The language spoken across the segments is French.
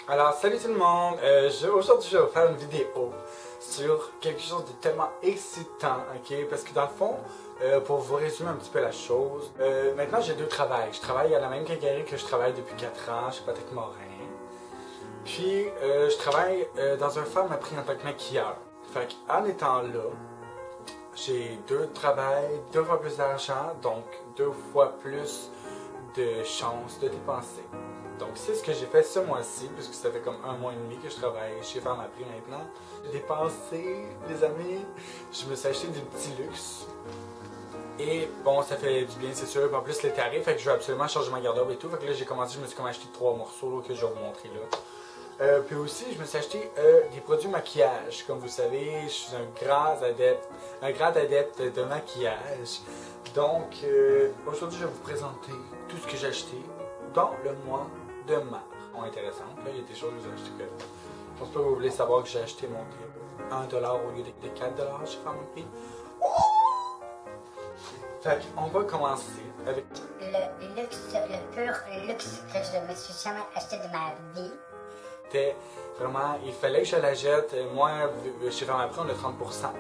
Alors, salut tout le monde! Aujourd'hui, je vais vous faire une vidéo sur quelque chose de tellement excitant, ok? Parce que dans le fond, pour vous résumer un petit peu la chose, maintenant j'ai deux travails. Je travaille à la même quincaillerie que je travaille depuis 4 ans, chez Patrick Morin. Puis, je travaille dans un Pharmaprix en tant que maquilleur. Fait qu'en étant là, j'ai deux travails, 2 fois plus d'argent, donc 2 fois plus de chances de dépenser. Donc c'est ce que j'ai fait ce mois-ci, puisque ça fait comme 1 mois et demi que je travaille chez Pharmaprix maintenant. J'ai dépensé, les amis, je me suis acheté du petit luxe. Et bon, ça fait du bien, c'est sûr. En plus, les tarifs, fait que je veux absolument changer ma garde-robe et tout. Fait que là, j'ai commencé, je me suis comme acheté 3 morceaux là, que je vais vous montrer là. Puis aussi, je me suis acheté des produits maquillage. Comme vous savez, je suis un grand adepte de maquillage. Donc, aujourd'hui, je vais vous présenter tout ce que j'ai acheté dans le mois de mars. Bon, intéressant. Là, il y a des choses que j'ai achetées que je pense pas que vous voulez savoir que j'ai acheté mon 1$ au lieu de 4$ chez Pharmaprix. Fait qu'on va commencer avec le luxe, le pur luxe que je me suis jamais acheté de ma vie. C'était vraiment, il fallait que je la jette. Moi, chez Pharmaprix, on a 30%.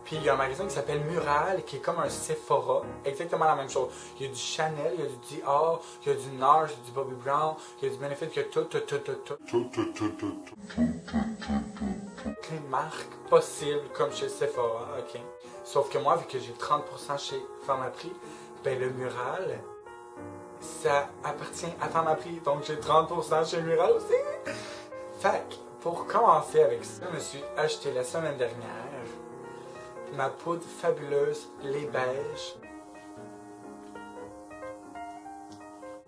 Puis il y a un magasin qui s'appelle Mural, qui est comme un Sephora, exactement la même chose. Il y a du Chanel, il y a du Dior, il y a du Nars, il y a du Bobbi Brown, il y a du Benefit, il y a tout. Les marques possibles comme chez Sephora, ok. Sauf que moi, vu que j'ai 30% chez Pharmaprix, ben le Mural, ça appartient à Pharmaprix, donc j'ai 30% chez Mural aussi. Fait que, pour commencer avec ça, je me suis acheté la semaine dernière ma poudre fabuleuse lait beige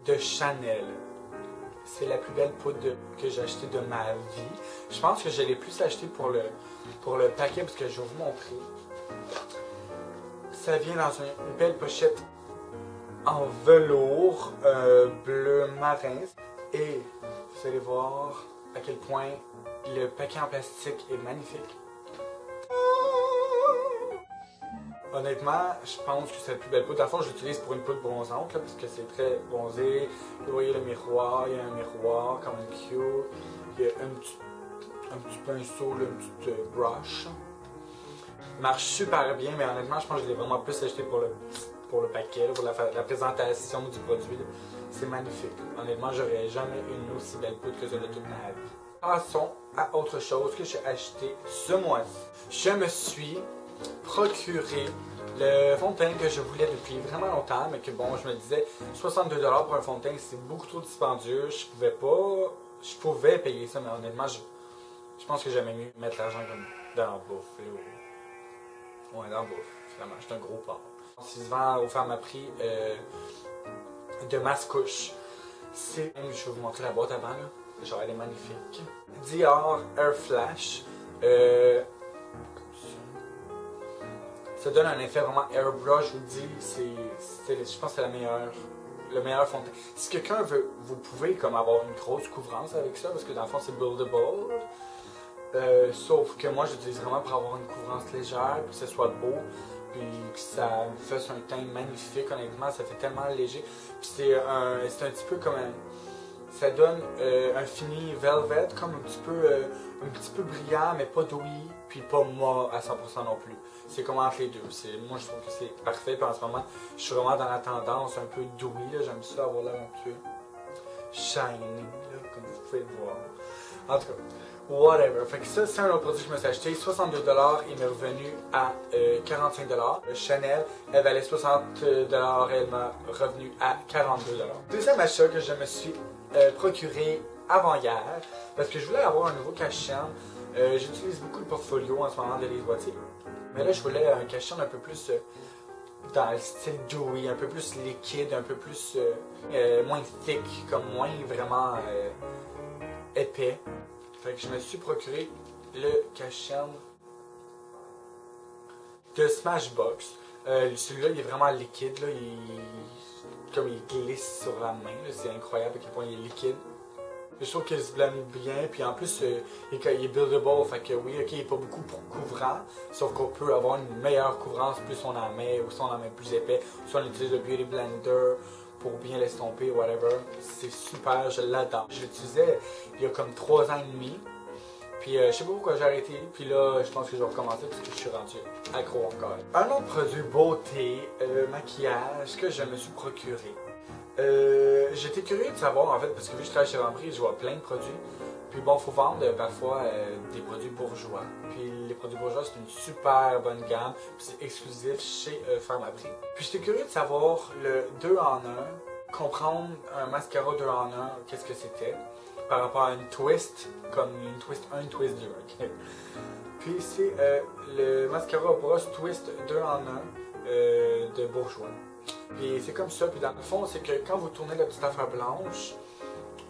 de Chanel. C'est la plus belle poudre que j'ai achetée de ma vie. Je pense que je l'ai plus acheté pour le paquet parce que je vais vous montrer. Ça vient dans une belle pochette en velours bleu marin. Et vous allez voir à quel point le paquet en plastique est magnifique. Honnêtement, je pense que c'est la plus belle poudre. Dans le fond, je l'utilise pour une poudre bronzante, là, parce que c'est très bronzé. Vous voyez le miroir, il y a un miroir quand même cute. Il y a un petit pinceau, là, une petite brush. Il marche super bien, mais honnêtement, je pense que je l'ai vraiment plus acheté pour le paquet, là, pour la présentation du produit. C'est magnifique. Honnêtement, j'aurais jamais une aussi belle poudre que ça de toute ma vie. Passons à autre chose que j'ai acheté ce mois-ci. Je me suis procuré le fond de teint que je voulais depuis vraiment longtemps, mais que bon, je me disais 62$ pour un fond de teint, c'est beaucoup trop dispendieux. Je pouvais payer ça, mais honnêtement, je pense que j'aimais mieux mettre l'argent comme dans la bouffe. Là, ouais, dans la bouffe, finalement, j'étais un gros porc. Il se vend au Pharmaprix de Mascouche. Je vais vous montrer la boîte avant, là. Genre, elle est magnifique. Dior Air Flash. Ça donne un effet vraiment airbrush, je vous dis, je pense que c'est le meilleur fond de teint. Si quelqu'un veut, vous pouvez comme avoir une grosse couvrance avec ça, parce que dans le fond c'est buildable. Sauf que moi j'utilise vraiment pour avoir une couvrance légère, puis que ce soit beau, puis que ça me fasse un teint magnifique, honnêtement, ça fait tellement léger. Puis c'est un petit peu comme ça donne un fini velvet, comme un petit peu brillant, mais pas dewy, puis pas mat à 100% non plus. C'est comme entre les deux. Moi, je trouve que c'est parfait. Puis en ce moment, je suis vraiment dans la tendance un peu dewy. J'aime ça avoir l'air un peu shiny, là, comme vous pouvez le voir. En tout cas, whatever. Fait que ça, c'est un autre produit que je me suis acheté. 62$, il m'est revenu à 45$. Chanel, elle valait 60$, elle m'a revenu à 42$. Deuxième achat que je me suis procuré avant-hier, parce que je voulais avoir un nouveau cache-chaîne. J'utilise beaucoup le portfolio en ce moment de Lise Boîtier. Mais là, je voulais un cache-chaîne un peu plus dans le style dewy, un peu plus liquide, un peu plus moins thick, comme moins vraiment épais. Fait que je me suis procuré le cache-chaîne de Smashbox. Celui-là, il est vraiment liquide, là, comme il glisse sur la main, c'est incroyable à quel point il est liquide. Je trouve qu'il se blende bien, puis en plus, il est buildable, fait que oui, ok, il n'est pas beaucoup couvrant, sauf qu'on peut avoir une meilleure couvrance plus on en met, ou si on en met plus épais, soit on utilise le Beauty Blender, pour bien l'estomper, whatever. C'est super, je l'adore. Je l'utilisais il y a comme 3 ans et demi. Puis je sais pas pourquoi j'ai arrêté, puis là je pense que je vais recommencer parce que je suis rendu accro encore. Un autre produit beauté, maquillage que je me suis procuré. J'étais curieux de savoir en fait, parce que vu que je travaille chez Vamprix, je vois plein de produits. Puis bon, faut vendre parfois des produits bourgeois. Puis les produits bourgeois, c'est une super bonne gamme. Puis c'est exclusif chez Pharmaprix. Puis j'étais curieux de savoir le 2 en 1, comprendre un mascara 2 en 1, qu'est-ce que c'était. Par rapport à une twist, comme une twist 1, une twist 2. Okay? Puis c'est le mascara brosse twist 2 en 1 de bourgeois. Puis c'est comme ça, puis dans le fond, c'est que quand vous tournez la petite affaire blanche,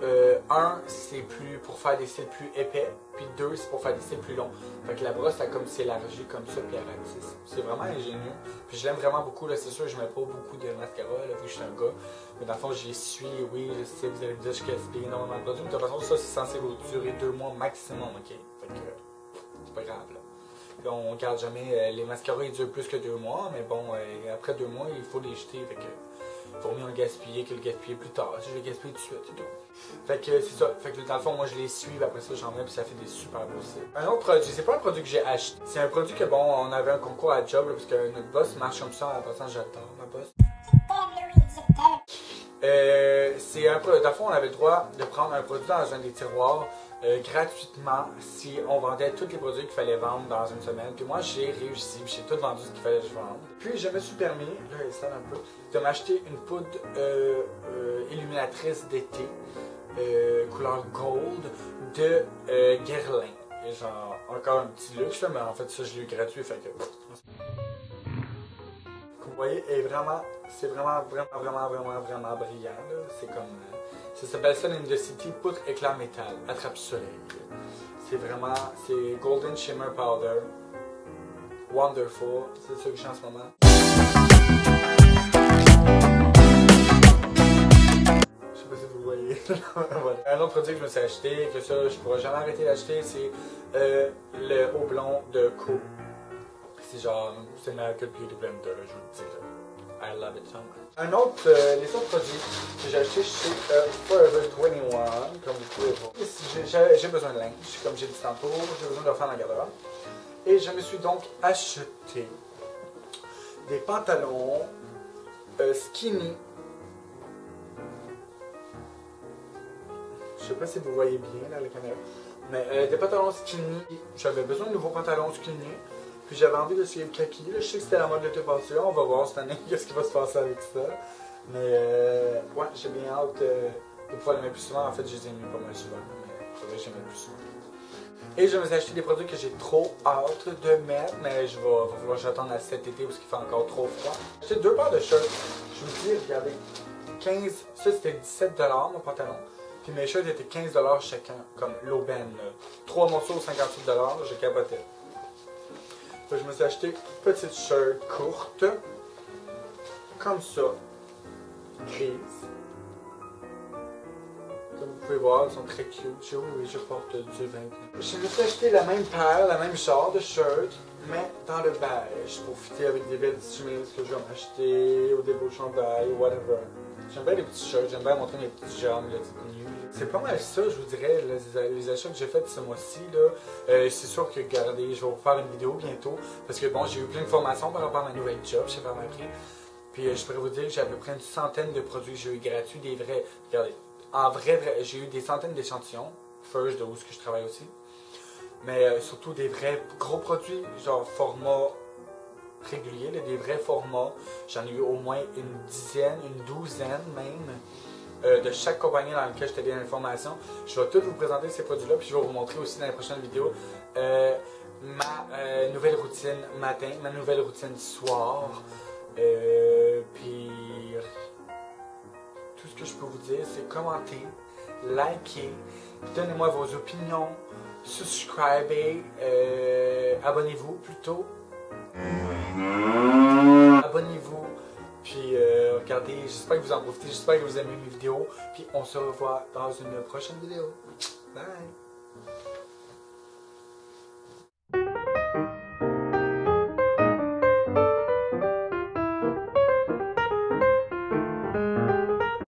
1, c'est plus pour faire des cils plus épais, puis 2, c'est pour faire des cils plus longs. Fait que la brosse, elle comme s'élargit comme ça, puis elle ratisse. C'est vraiment ingénieux. Puis je l'aime vraiment beaucoup, là, c'est sûr, je mets pas beaucoup de mascara, là, vu que je suis un gars. Mais dans le fond, j'y suis, oui, je sais, vous allez me dire que je gaspille énormément de produits, mais de toute façon, ça, c'est censé vous durer 2 mois maximum, ok? Fait que, c'est pas grave, là. Puis on garde jamais, les mascaras, ils durent plus que 2 mois, mais bon, après 2 mois, il faut les jeter, fait que... Faut mieux en gaspiller que le gaspiller plus tard. Si je le gaspille tout de suite, c'est tout. Fait que c'est ça. Fait que dans le fond, moi je les suis, après ça j'en mets, puis ça fait des super beaux cils. Un autre produit, c'est pas un produit que j'ai acheté. C'est un produit que bon, on avait un concours à job, là, parce que notre boss marche comme ça, en passant, j'adore ma boss. C'est un produit. Dans le fond, on avait le droit de prendre un produit dans un des tiroirs gratuitement si on vendait tous les produits qu'il fallait vendre dans une semaine. Puis moi, j'ai réussi, j'ai tout vendu ce qu'il fallait que je vende. Puis je me suis permis, là, il sonne un peu, de m'acheter une poudre illuminatrice d'été couleur gold de Guerlain. Et genre, encore un petit luxe, là, mais en fait, ça, je l'ai eu gratuit, fait que... Vous voyez, c'est vraiment brillant, là. C'est comme... ça s'appelle Sun in the City Poudre éclat métal, attrape-soleil. C'est Golden Shimmer Powder. Wonderful, c'est ça que j'ai en ce moment. Je sais pas si vous le voyez. Voilà. Un autre produit que je me suis acheté, que ça je pourrais jamais arrêter d'acheter, c'est le Houblon de Co. C'est genre, c'est meilleur que le Beauty Blender, je vous le dis là. I love it so much. Les autres produits que j'ai achetés chez Forever 21, comme vous pouvez voir. J'ai besoin de linge, comme j'ai dit tantôt, j'ai besoin de refaire ma garde-robe. Et je me suis donc acheté des pantalons skinny. Je sais pas si vous voyez bien là la caméra, mais des pantalons skinny. J'avais besoin de nouveaux pantalons skinny. Puis j'avais envie d'essayer le kaki. Là, je sais que c'était la mode l'été passé. On va voir cette année qu'est-ce qui va se passer avec ça. Mais ouais, j'ai bien hâte de pouvoir les mettre plus souvent. En fait, je les ai mis pas mal souvent. Mais il faudrait que je les mette plus souvent. Et je me suis acheté des produits que j'ai trop hâte de mettre. Mais il va falloir que j'attende à cet été parce qu'il fait encore trop froid. J'ai acheté 2 paires de shirts. Je vous dis, regardez. 15, ça c'était 17$ mon pantalon. Puis mes shirts étaient 15$ chacun. Comme l'aubaine. 3 morceaux, 58$. Je capotais. Je me suis acheté une petite shirt courte, comme ça, grise. Comme vous pouvez voir, elles sont très cute. Oui, je porte du vin. Je me suis acheté la même paire, la même genre de shirt, mais dans le beige, pour fitter avec des belles petites chemises que je vais m'acheter, ou des beaux chandails, ou whatever. J'aime bien les petits shirts, j'aime bien montrer mes petits jambes, les petites tenues. C'est pas mal ça, je vous dirais, les achats que j'ai faits ce mois-ci. C'est sûr que, regardez, je vais vous faire une vidéo bientôt. Parce que bon, j'ai eu plein de formations par rapport à ma nouvelle job chez Pharmaprix. Puis je pourrais vous dire que j'ai à peu près une centaine de produits que j'ai eu gratuits, des vrais. Regardez, en vrai, j'ai eu des centaines d'échantillons. First, de où ce que je travaille aussi. Mais surtout des vrais gros produits, genre format régulier, là, des vrais formats. J'en ai eu au moins une dizaine, une douzaine même. De chaque compagnie dans laquelle j'étais bien l'information. Je vais tout vous présenter ces produits-là, puis je vais vous montrer aussi dans les prochaines vidéos ma nouvelle routine matin, ma nouvelle routine soir. Puis tout ce que je peux vous dire, c'est commenter, liker, donnez-moi vos opinions, subscribez, abonnez-vous plutôt. Abonnez-vous. Puis regardez, j'espère que vous en profitez, j'espère que vous aimez mes vidéos. Puis on se revoit dans une prochaine vidéo. Bye!